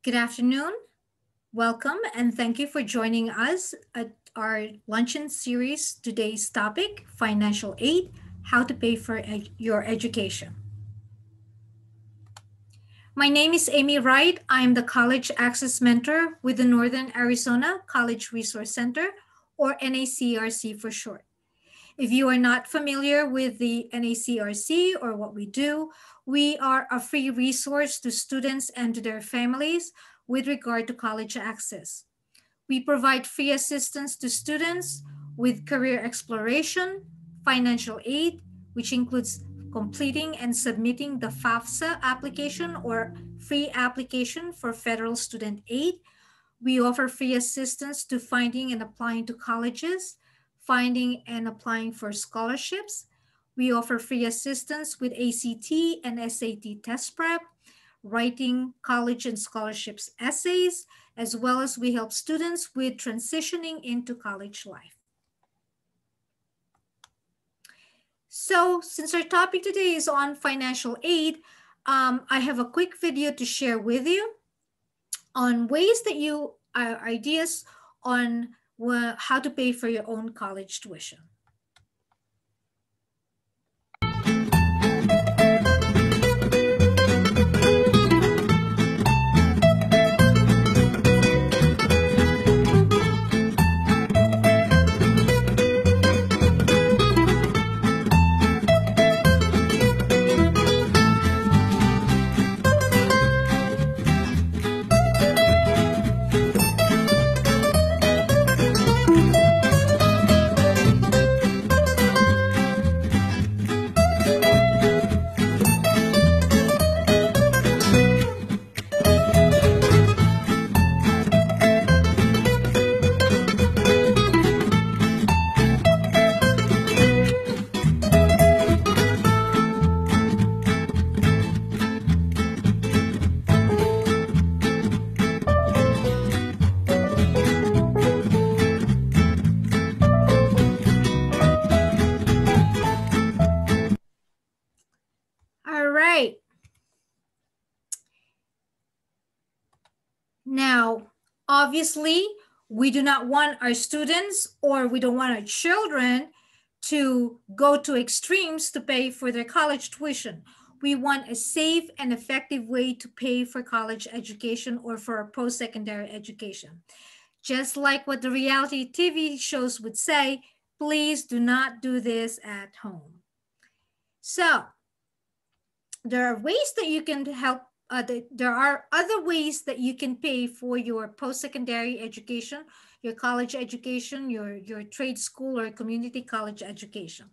Good afternoon. Welcome and thank you for joining us at our luncheon series. Today's topic, financial aid, how to pay for your education. My name is Amy Wright. I am the College Access Mentor with the Northern Arizona College Resource Center, or NACRC for short. If you are not familiar with the NACRC or what we do, we are a free resource to students and to their families with regard to college access. We provide free assistance to students with career exploration, financial aid, which includes completing and submitting the FAFSA application or free application for federal student aid. We offer free assistance to finding and applying to colleges, finding and applying for scholarships. We offer free assistance with ACT and SAT test prep, writing college and scholarships essays, as well as we help students with transitioning into college life. So since our topic today is on financial aid, I have a quick video to share with you on ways that you ideas on how to pay for your own college tuition. All right. Now, obviously, we do not want our students or we don't want our children to go to extremes to pay for their college tuition. We want a safe and effective way to pay for college education or for a post-secondary education. Just like what the reality TV shows would say, please do not do this at home. So there are ways that you can help. There are other ways that you can pay for your post-secondary education, your college education, your trade school or community college education.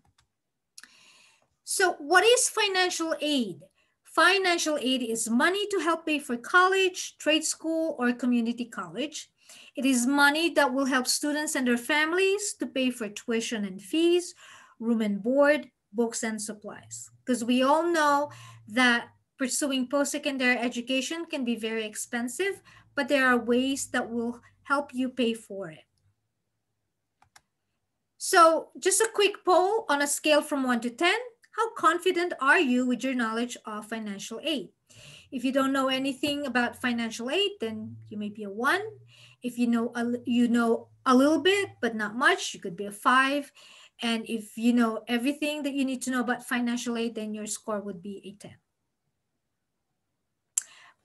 So what is financial aid? Financial aid is money to help pay for college, trade school, or community college. It is money that will help students and their families to pay for tuition and fees, room and board, books and supplies. Because we all know that pursuing post-secondary education can be very expensive, but there are ways that will help you pay for it. So just a quick poll on a scale from 1 to 10. How confident are you with your knowledge of financial aid? If you don't know anything about financial aid, then you may be a 1. If you know a little bit, but not much, you could be a 5. And if you know everything that you need to know about financial aid, then your score would be a 10.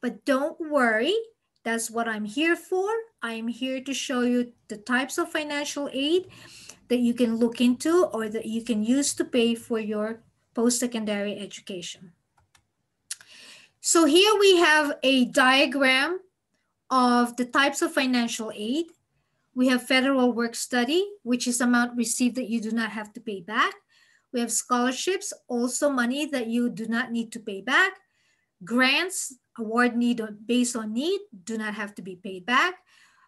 But don't worry, that's what I'm here for. I'm here to show you the types of financial aid that you can look into or that you can use to pay for your post-secondary education. So here we have a diagram of the types of financial aid. We have federal work study, which is amount received that you do not have to pay back. We have scholarships, also money that you do not need to pay back. Grants, award need based on need, do not have to be paid back.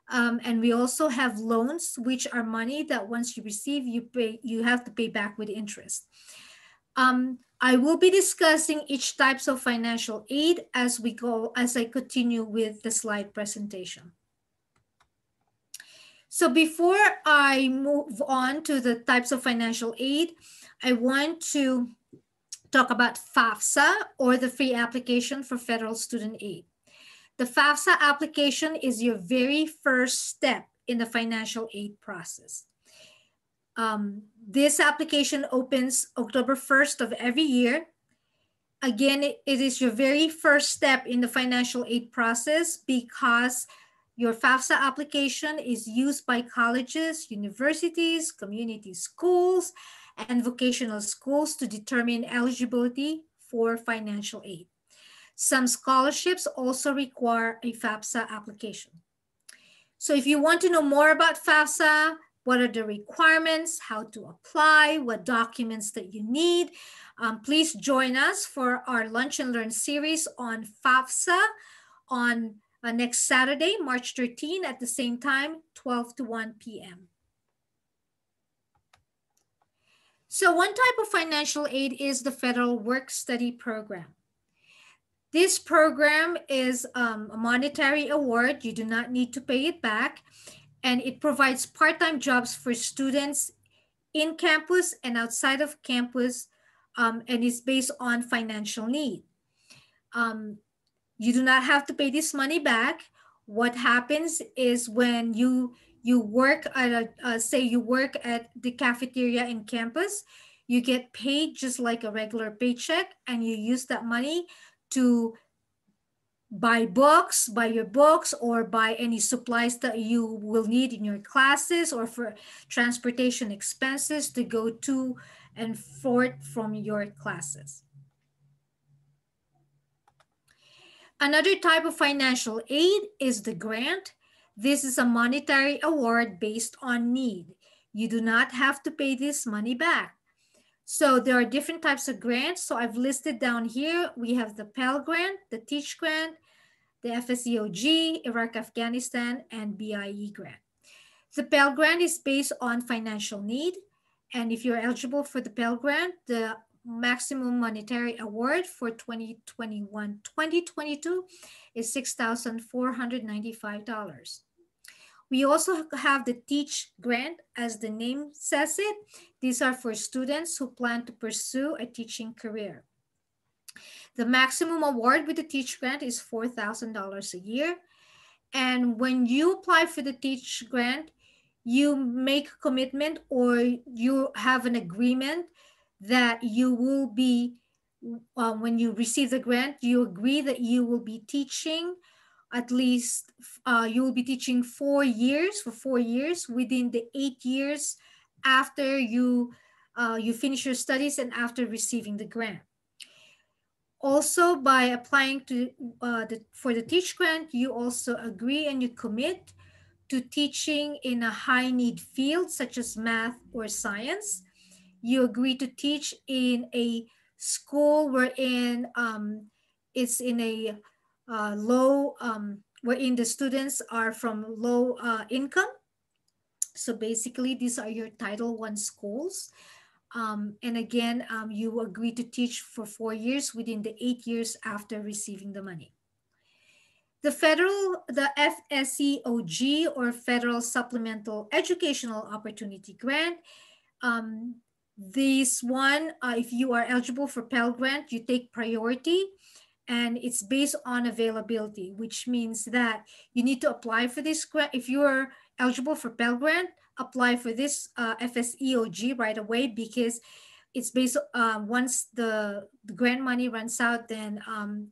And we also have loans, which are money that once you receive, you have to pay back with interest. I will be discussing each types of financial aid as I continue with the slide presentation. So before I move on to the types of financial aid, I want to talk about FAFSA, or the free application for federal student aid. The FAFSA application is your very first step in the financial aid process. This application opens October 1st of every year. Again, it is your very first step in the financial aid process because your FAFSA application is used by colleges, universities, community schools, and vocational schools to determine eligibility for financial aid. Some scholarships also require a FAFSA application. So if you want to know more about FAFSA, what are the requirements, how to apply, what documents that you need, please join us for our Lunch and Learn series on FAFSA on next Saturday, March 13 at the same time, 12 to 1 p.m. So one type of financial aid is the Federal Work-Study Program. This program is a monetary award. You do not need to pay it back. And it provides part-time jobs for students in campus and outside of campus, and is based on financial need. You do not have to pay this money back. What happens is when you work at say you work at the cafeteria in campus, you get paid just like a regular paycheck, and you use that money to buy your books, or buy any supplies that you will need in your classes, or for transportation expenses to go to and forth from your classes. Another type of financial aid is the grant. This is a monetary award based on need. You do not have to pay this money back. So there are different types of grants. So I've listed down here, we have the Pell Grant, the Teach Grant, the FSEOG, Iraq, Afghanistan, and BIE grant. The Pell Grant is based on financial need. And if you're eligible for the Pell Grant, the maximum monetary award for 2021-2022 is $6,495. We also have the Teach Grant, as the name says it. These are for students who plan to pursue a teaching career. The maximum award with the Teach Grant is $4,000 a year. And when you apply for the Teach Grant, you make a commitment, or you have an agreement that you will be, when you receive the grant, you agree that you will be teaching at least, you will be teaching 4 years, for 4 years within the 8 years after you finish your studies and after receiving the grant. Also, by applying for the Teach Grant, you also agree and you commit to teaching in a high need field such as math or science. You agree to teach in a school wherein it's in a low, wherein the students are from low income. So basically, these are your Title I schools. And again, you agree to teach for 4 years within the 8 years after receiving the money. The FSEOG, or Federal Supplemental Educational Opportunity Grant, this one, if you are eligible for Pell Grant, you take priority, and it's based on availability, which means that you need to apply for this grant. If you are eligible for Pell Grant, apply for this FSEOG right away, because it's based once the grant money runs out, then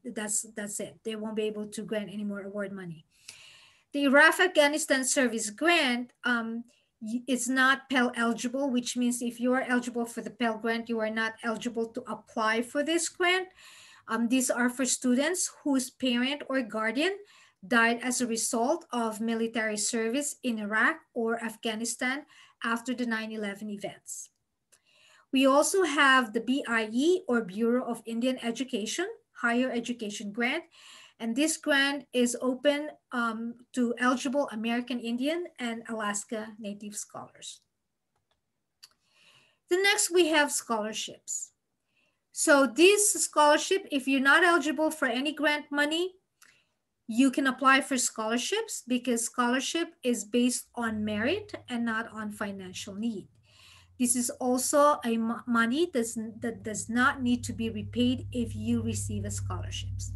that's it. They won't be able to grant any more award money. The Iraq Afghanistan Service Grant is not Pell eligible, which means if you are eligible for the Pell Grant, you are not eligible to apply for this grant. These are for students whose parent or guardian died as a result of military service in Iraq or Afghanistan after the 9/11 events. We also have the BIE, or Bureau of Indian Education, Higher Education Grant. And this grant is open to eligible American Indian and Alaska Native scholars. The next, we have scholarships. So this scholarship, if you're not eligible for any grant money, you can apply for scholarships, because scholarship is based on merit and not on financial need. This is also a money that does not need to be repaid if you receive a scholarships.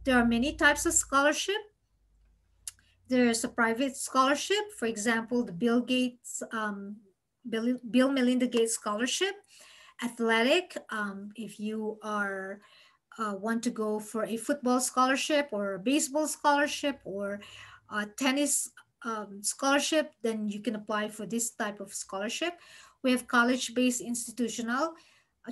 There are many types of scholarship. There's a private scholarship, for example, the Bill Melinda Gates Scholarship. Athletic, if you are want to go for a football scholarship or a baseball scholarship or a tennis scholarship, then you can apply for this type of scholarship. We have college-based institutional.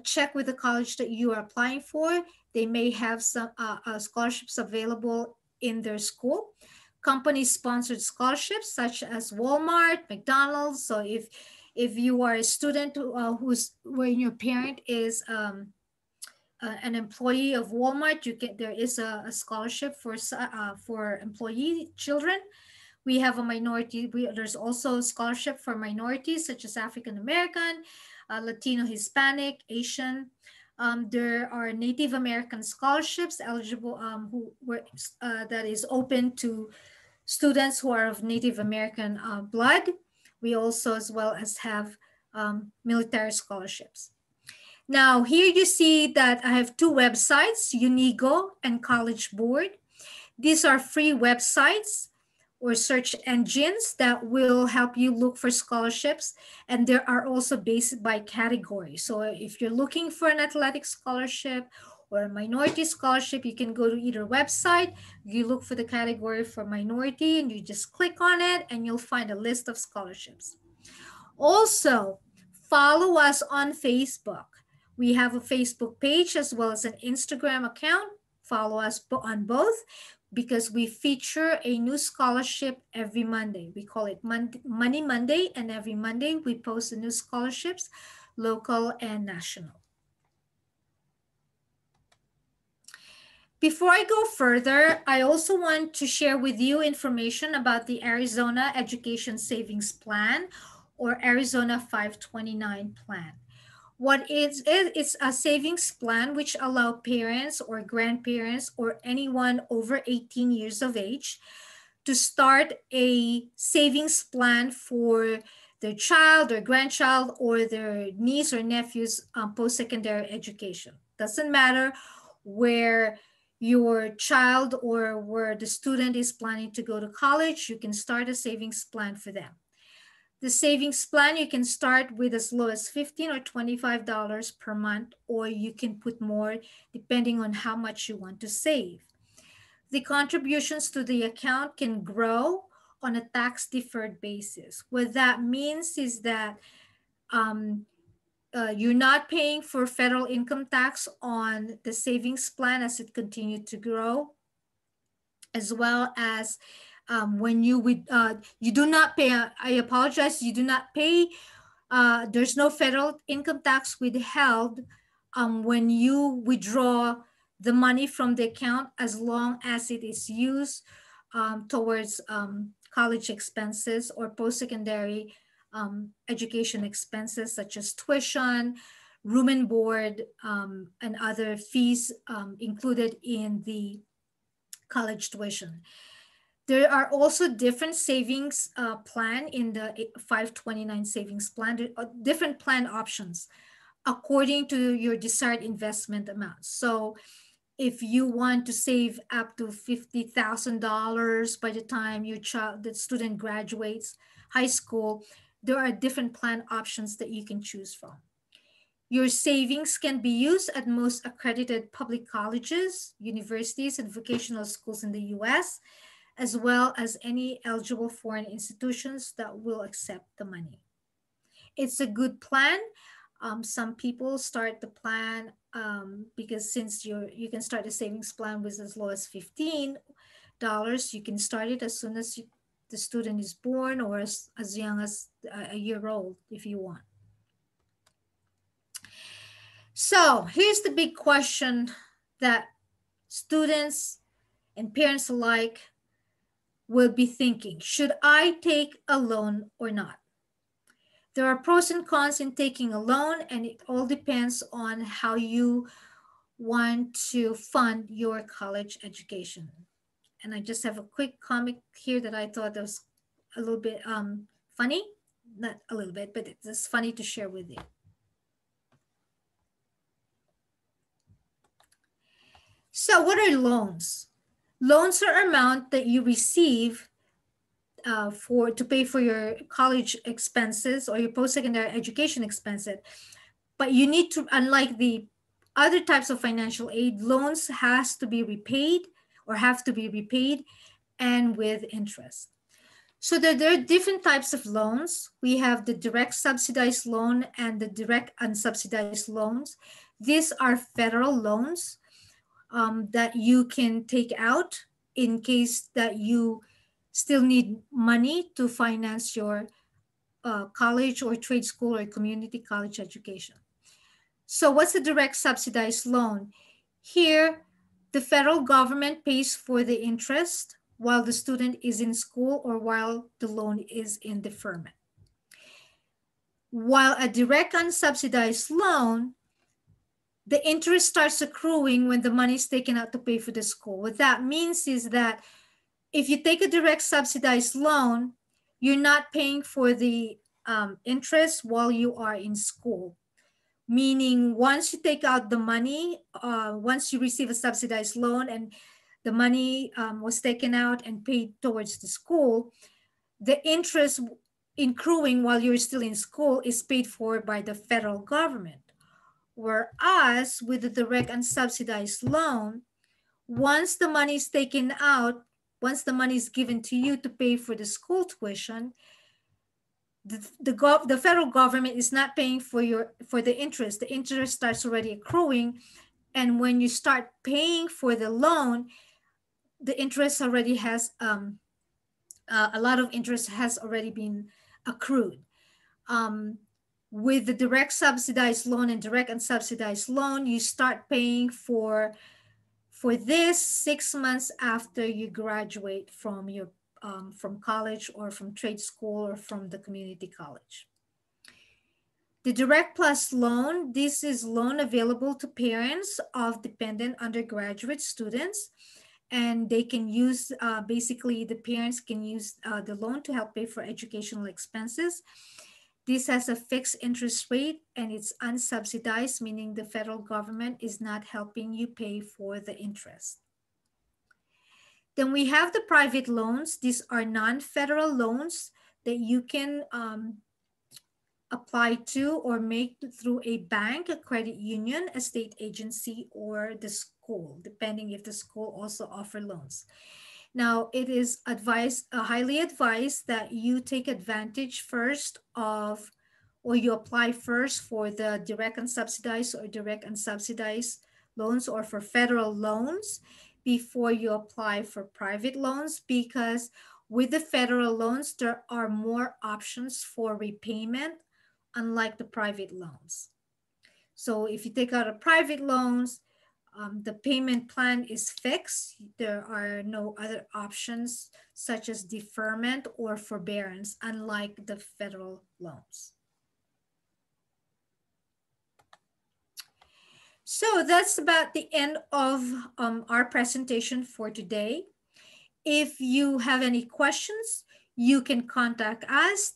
Check with the college that you are applying for. They may have some scholarships available in their school. Company-sponsored scholarships such as Walmart, McDonald's. So if you are a student where your parent is an employee of Walmart, there is a scholarship for employee children. We have a minority. There's also scholarship for minorities such as African American, Latino, Hispanic, Asian. There are Native American scholarships eligible that is open to students who are of Native American blood. We also as well as have military scholarships. Now here you see that I have two websites, Unigo and College Board. These are free websites or search engines that will help you look for scholarships. And there are also based by category. So if you're looking for an athletic scholarship or a minority scholarship, you can go to either website, you look for the category for minority and you just click on it and you'll find a list of scholarships. Also, follow us on Facebook. We have a Facebook page as well as an Instagram account. Follow us on both because we feature a new scholarship every Monday. We call it Money Monday, and every Monday we post the new scholarships, local and national. Before I go further, I also want to share with you information about the Arizona Education Savings Plan or Arizona 529 plan. What it's a savings plan which allow parents or grandparents or anyone over 18 years of age to start a savings plan for their child or grandchild or their niece or nephew's post-secondary education. Doesn't matter where your child or where the student is planning to go to college, you can start a savings plan for them. The savings plan, you can start with as low as $15 or $25 per month, or you can put more depending on how much you want to save. The contributions to the account can grow on a tax-deferred basis. What that means is that you're not paying for federal income tax on the savings plan as it continued to grow, as well as when you do not pay, I apologize, you do not pay, there's no federal income tax withheld when you withdraw the money from the account as long as it is used towards college expenses or post-secondary education expenses such as tuition, room and board, and other fees included in the college tuition. There are also different savings plan in the 529 savings plan, there are different plan options according to your desired investment amount. So if you want to save up to $50,000 by the time the student graduates high school, there are different plan options that you can choose from. Your savings can be used at most accredited public colleges, universities, and vocational schools in the US, as well as any eligible foreign institutions that will accept the money. It's a good plan. Some people start the plan because since you can start a savings plan with as low as $15, you can start it as soon as the student is born or as young as a year old if you want. So here's the big question that students and parents alike will be thinking: should I take a loan or not? There are pros and cons in taking a loan, and it all depends on how you want to fund your college education. And I just have a quick comic here that I thought was a little bit funny. Not a little bit, but it's funny to share with you. So what are loans? Loans are amount that you receive to pay for your college expenses or your post-secondary education expenses. But you need to, unlike the other types of financial aid, loans has to be repaid or have to be repaid and with interest. So there are different types of loans. We have the direct subsidized loan and the direct unsubsidized loans. These are federal loans that you can take out in case that you still need money to finance your college or trade school or community college education. So what's the direct subsidized loan? Here, the federal government pays for the interest while the student is in school or while the loan is in deferment. While a direct unsubsidized loan, the interest starts accruing when the money is taken out to pay for the school. What that means is that if you take a direct subsidized loan, you're not paying for the interest while you are in school. Meaning once you take out the money, once you receive a subsidized loan and the money was taken out and paid towards the school, the interest accruing while you're still in school is paid for by the federal government. Whereas with the direct and subsidized loan, once the money is taken out, once the money is given to you to pay for the school tuition, the federal government is not paying for the interest. The interest starts already accruing, and when you start paying for the loan, the interest already has a lot of interest has already been accrued. With the direct subsidized loan and direct unsubsidized loan, you start paying for this 6 months after you graduate from your from college or from trade school or from the community college. The Direct Plus loan, this is loan available to parents of dependent undergraduate students, and they can use, basically the parents can use the loan to help pay for educational expenses. This has a fixed interest rate and it's unsubsidized, meaning the federal government is not helping you pay for the interest. Then we have the private loans. These are non-federal loans that you can apply to or make through a bank, a credit union, a state agency, or the school, depending if the school also offer loans. Now, it is highly advised that you take advantage first of, or you apply first for the direct unsubsidized or direct unsubsidized loans or for federal loans before you apply for private loans, because with the federal loans, there are more options for repayment, unlike the private loans. So if you take out a private loans, the payment plan is fixed. There are no other options such as deferment or forbearance, unlike the federal loans. So that's about the end of our presentation for today. If you have any questions, you can contact us.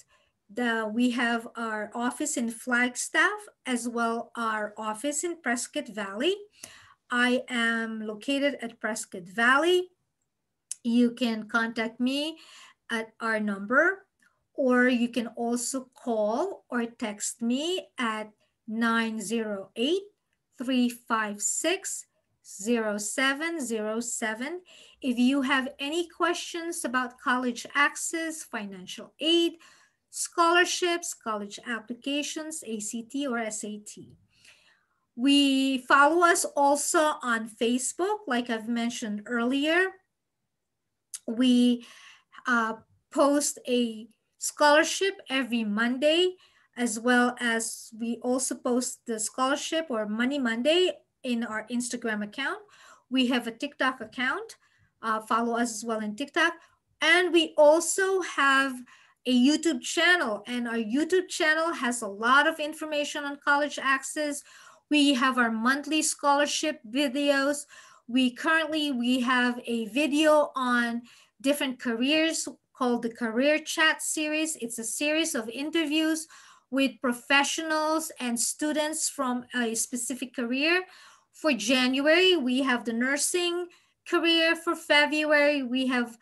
We have our office in Flagstaff as well our office in Prescott Valley. I am located at Prescott Valley. You can contact me at our number, or you can also call or text me at 908-356-0707. If you have any questions about college access, financial aid, scholarships, college applications, ACT or SAT. We follow us also on Facebook, like I've mentioned earlier. We post a scholarship every Monday, as well as we also post the scholarship or Money Monday in our Instagram account. We have a TikTok account. Follow us as well in TikTok. And we also have a YouTube channel, and our YouTube channel has a lot of information on college access. We have our monthly scholarship videos. We have a video on different careers called the Career Chat series. It's a series of interviews with professionals and students from a specific career. For January, we have the nursing career for February, we have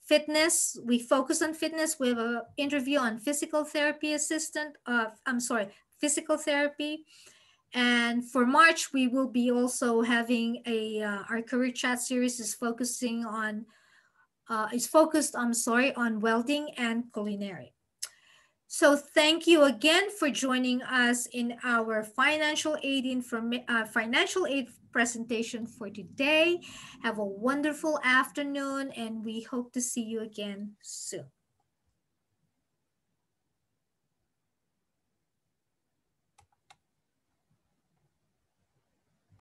fitness. We focus on fitness. We have an interview on physical therapy assistant. Physical therapy. And for March, we will be also having our career chat series is focusing on on welding and culinary. So thank you again for joining us in our financial aid presentation for today. Have a wonderful afternoon, and we hope to see you again soon.